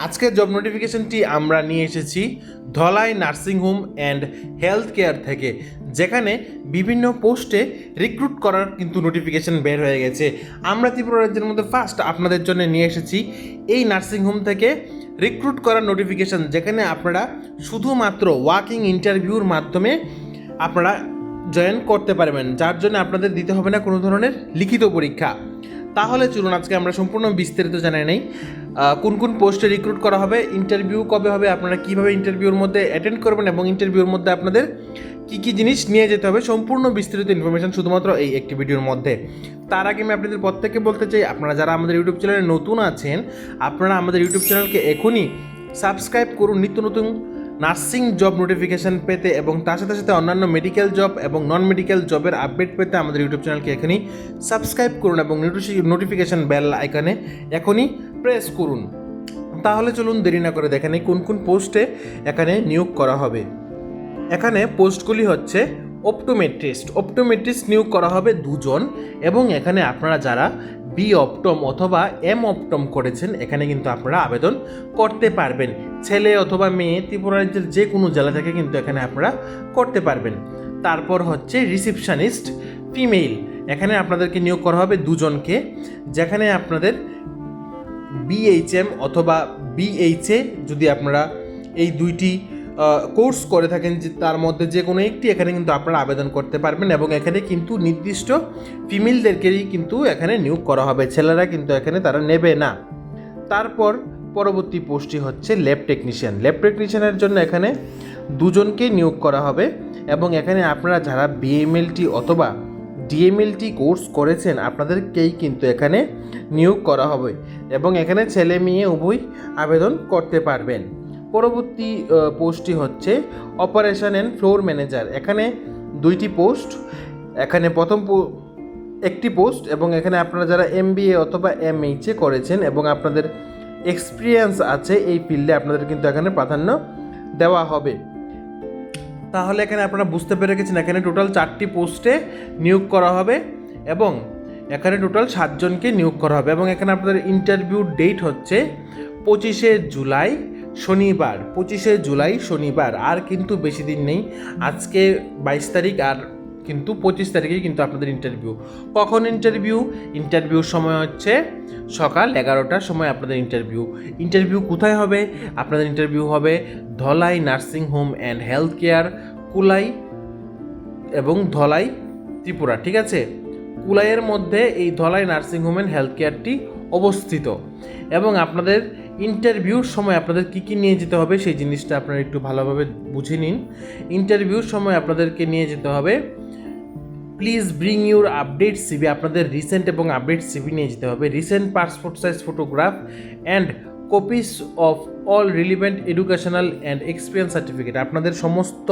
আজকের জব নোটিফিকেশনটি আমরা নিয়ে এসেছি Dhalai nursing home and health care থেকে, যেখানে বিভিন্ন পোস্টে রিক্রুট করার কিন্তু নোটিফিকেশন বের হয়ে গেছে। আমরা ত্রিপুরা রাজ্যের মধ্যে ফার্স্ট আপনাদের জন্য নিয়ে এসেছি এই নার্সিং হোম থেকে রিক্রুট করার নোটিফিকেশন, যেখানে আপনারা শুধুমাত্র ওয়াকিং ইন্টারভিউর মাধ্যমে আপনারা জয়েন করতে পারবেন, যার জন্য আপনাদের দিতে হবে না কোনো ধরনের লিখিত পরীক্ষা। তাহলে চলুন আজকে আমরা সম্পূর্ণ বিস্তারিত জানাই নেই কোন কোন পোস্টে রিক্রুট করা হবে, ইন্টারভিউ কবে হবে, আপনারা কীভাবে ইন্টারভিউর মধ্যে অ্যাটেন্ড করবেন এবং ইন্টারভিউর মধ্যে আপনাদের কী কী জিনিস নিয়ে যেতে হবে, সম্পূর্ণ বিস্তারিত ইনফরমেশন শুধুমাত্র এই একটি ভিডিওর মধ্যে। তার আগে আমি আপনাদের প্রত্যেককে বলতে চাই, আপনারা যারা আমাদের ইউটিউব চ্যানেলে নতুন আছেন, আপনারা আমাদের ইউটিউব চ্যানেলকে এখনই সাবস্ক্রাইব করুন নিত্য নতুন নার্সিং জব নোটিফিকেশান পেতে, এবং তার সাথে সাথে অন্যান্য মেডিকেল জব এবং নন মেডিকেল জবের আপডেট পেতে আমাদের ইউটিউব চ্যানেলকে এখনই সাবস্ক্রাইব করুন এবং নোটিফিকেশান বেল আইকনে এখনই প্রেস করুন। তাহলে চলুন দেরি না করে দেখেন কোন কোন পোস্টে এখানে নিয়োগ করা হবে। এখানে পোস্টগুলি হচ্ছে অপটোমেট্রিস্ট নিয়োগ করা হবে 2 জন, এবং এখানে আপনারা যারা বি অপটম অথবা এম অপটম করেছেন এখানে কিন্তু আপনারা আবেদন করতে পারবেন। ছেলে অথবা মেয়ে ত্রিপুরা রাজ্যের যে কোনো জেলা থেকে কিন্তু এখানে আপনারা করতে পারবেন। তারপর হচ্ছে রিসেপশনিস্ট ফিমেল, এখানে আপনাদেরকে নিয়োগ করা হবে 2 জনকে, যেখানে আপনাদের বিএইচএম অথবা বিএইচএ যদি আপনারা এই দুইটি কোর্স করে থাকেন, যে তার মধ্যে যে কোনো একটি এখানে কিন্তু আপনারা আবেদন করতে পারবেন, এবং এখানে কিন্তু নির্দিষ্ট ফিমেলদেরকেই কিন্তু এখানে নিয়োগ করা হবে, ছেলেরা কিন্তু এখানে তারা নেবে না। তারপর পরবর্তী পোস্টটি হচ্ছে ল্যাব টেকনিশিয়ানের জন্য এখানে 2 জনকে নিয়োগ করা হবে, এবং এখানে আপনারা যারা বিএমএলটি অথবা ডিএমএলটি কোর্স করেছেন আপনাদেরকেই কিন্তু এখানে নিয়োগ করা হবে, এবং এখানে ছেলে মেয়ে উভয় আবেদন করতে পারবেন। পরবর্তী পোস্টটি হচ্ছে অপারেশন অ্যান্ড ফ্লোর ম্যানেজার, এখানে 2টি পোস্ট, এখানে প্রথম একটি পোস্ট, এবং এখানে আপনারা যারা এমবিএ অথবা এমএইচএ করেছেন এবং আপনাদের এক্সপিরিয়েন্স আছে এই ফিল্ডে আপনাদের কিন্তু এখানে প্রাধান্য দেওয়া হবে। তাহলে এখানে আপনারা বুঝতে পেরে গেছেন এখানে টোটাল 4টি পোস্টে নিয়োগ করা হবে, এবং এখানে টোটাল 7 জনকে নিয়োগ করা হবে, এবং এখানে আপনাদের ইন্টারভিউ ডেট হচ্ছে 25শে জুলাই শনিবার। আর কিন্তু বেশি দিন নেই, আজকে 22 তারিখ, আর কিন্তু 25 তারিখেই কিন্তু আপনাদের ইন্টারভিউ। কখন ইন্টারভিউর সময় হচ্ছে সকাল 11টার সময় আপনাদের ইন্টারভিউ কোথায় হবে? আপনাদের ইন্টারভিউ হবে Dhalai nursing home and health care, Kulai এবং ধলাই, ত্রিপুরা। ঠিক আছে, কুলাইয়ের মধ্যে এই Dhalai nursing home and health কেয়ারটি অবস্থিত, এবং আপনাদের ইন্টারভিউর সময় আপনাদের কী কী নিয়ে যেতে হবে সেই জিনিসটা আপনারা একটু ভালোভাবে বুঝে নিন। ইন্টারভিউর সময় আপনাদেরকে নিয়ে যেতে হবে, please bring your update CV, আপনাদের রিসেন্ট এবং আপডেট সিভি নিয়ে যেতে হবে, recent passport size photograph and copies of all relevant educational and experience certificate, আপনাদের সমস্ত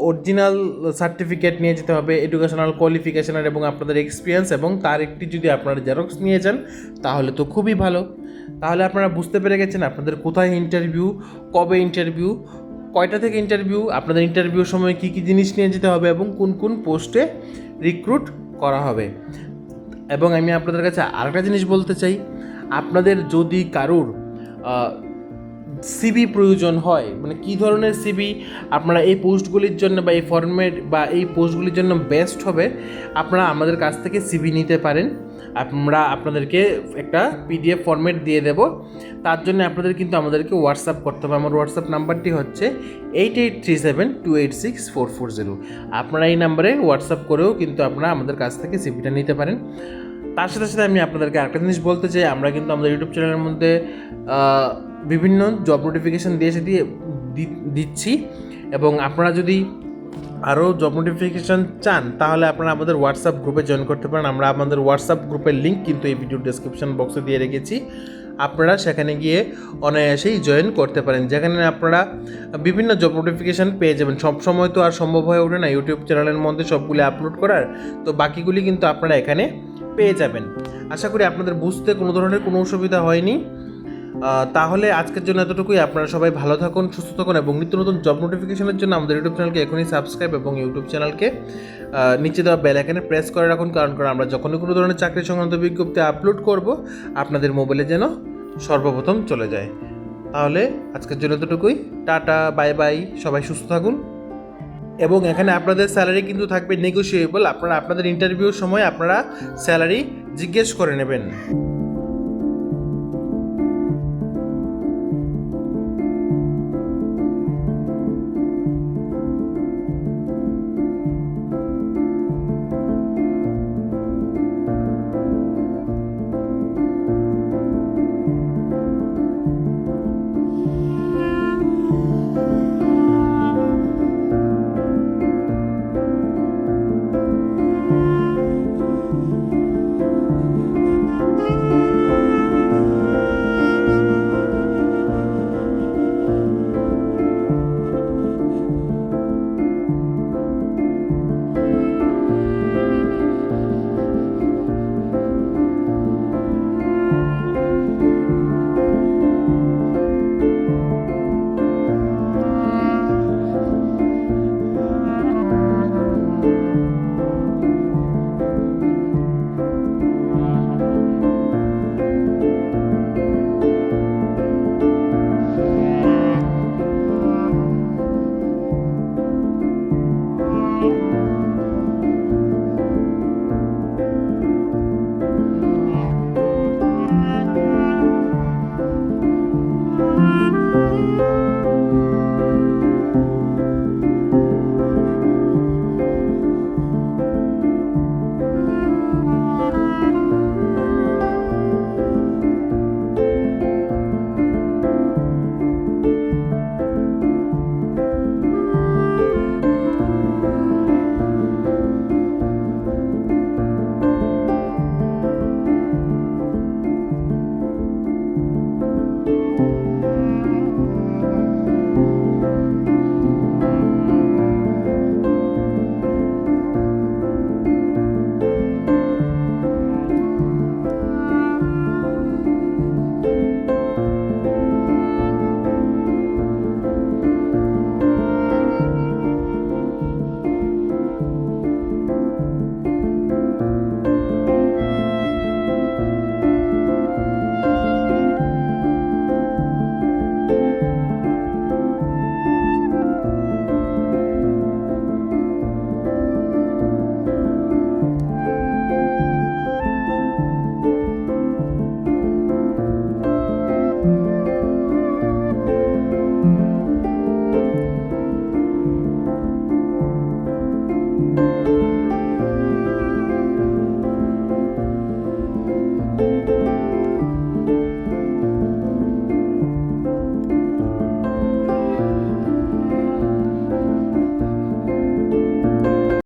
অরিজিনাল সার্টিফিকেট নিয়ে যেতে হবে, এডুকেশনাল কোয়ালিফিকেশনের এবং আপনাদের এক্সপিরিয়েন্স, এবং তার একটি যদি আপনারা জেরক্স নিয়ে যান তাহলে তো খুবই ভালো। তাহলে আপনারা বুঝতে পেরে গেছেন আপনাদের কোথায় ইন্টারভিউ, কবে ইন্টারভিউ, কয়টা থেকে ইন্টারভিউ, আপনাদের ইন্টারভিউর সময় কী কী জিনিস নিয়ে যেতে হবে, এবং কোন কোন পোস্টে রিক্রুট করা হবে। এবং আমি আপনাদের কাছে আরেকটা জিনিস বলতে চাই, আপনাদের যদি কারুর সিভি প্রয়োজন হয়, মানে কী ধরনের সিভি আপনারা এই পোস্টগুলির জন্য বা এই ফরম্যাট বা এই পোস্টগুলির জন্য বেস্ট হবে, আপনারা আমাদের কাছ থেকে সিভি নিতে পারেন। আমরা আপনাদেরকে একটা পিডিএফ ফরম্যাট দিয়ে দেব, তার জন্য আপনাদের কিন্তু আমাদেরকে হোয়াটসঅ্যাপ করতে হবে। আমার হোয়াটসঅ্যাপ নাম্বারটি হচ্ছে 8837286440। আপনারা এই নাম্বারে হোয়াটসঅ্যাপ করেও কিন্তু আপনারা আমাদের কাছ থেকে সিভিটা নিতে পারেন। তার সাথে সাথে আমি আপনাদেরকে আরেকটা জিনিস বলতে চাই, আমরা কিন্তু আমাদের ইউটিউব চ্যানেলের মধ্যে বিভিন্ন জব নোটিফিকেশান দিচ্ছি, এবং আপনারা যদি আরও জব নোটিফিকেশান চান তাহলে আপনারা আমাদের হোয়াটসঅ্যাপ গ্রুপে জয়েন করতে পারেন। আমরা আমাদের হোয়াটসঅ্যাপ গ্রুপের লিঙ্ক কিন্তু এই ভিডিওর ডেসক্রিপশন বক্সে দিয়ে রেখেছি, আপনারা সেখানে গিয়ে অনায়াসেই জয়েন করতে পারেন, যেখানে আপনারা বিভিন্ন জব নোটিফিকেশান পেয়ে যাবেন। সব সময় তো আর সম্ভব হয়ে ওঠে না ইউটিউব চ্যানেলের মধ্যে সবগুলি আপলোড করার, তো বাকিগুলি কিন্তু আপনারা এখানে পেয়ে যাবেন। আশা করি আপনাদের বুঝতে কোনো ধরনের কোনো অসুবিধা হয়নি। তাহলে আজকের জন্য এতটুকুই। আপনারা সবাই ভালো থাকুন, সুস্থ থাকুন, এবং নিত্য নতুন জব নোটিফিকেশনের জন্য আমাদের ইউটিউব চ্যানেলকে এখনই সাবস্ক্রাইব এবং ইউটিউব চ্যানেলকে নিচে দেওয়া বেল আইকনে প্রেস করে রাখুন, কারণ আমরা যখনই কোনো ধরনের চাকরি সংক্রান্ত বিজ্ঞপ্তি আপলোড করব আপনাদের মোবাইলে যেন সর্বপ্রথম চলে যায়। তাহলে আজকের জন্য এতটুকুই। টাটা, বাই বাই, সবাই সুস্থ থাকুন। এবং এখানে আপনাদের স্যালারি কিন্তু থাকবে নেগোশিয়েবল। আপনারা আপনাদের ইন্টারভিউর সময় আপনারা স্যালারি জিজ্ঞেস করে নেবেন।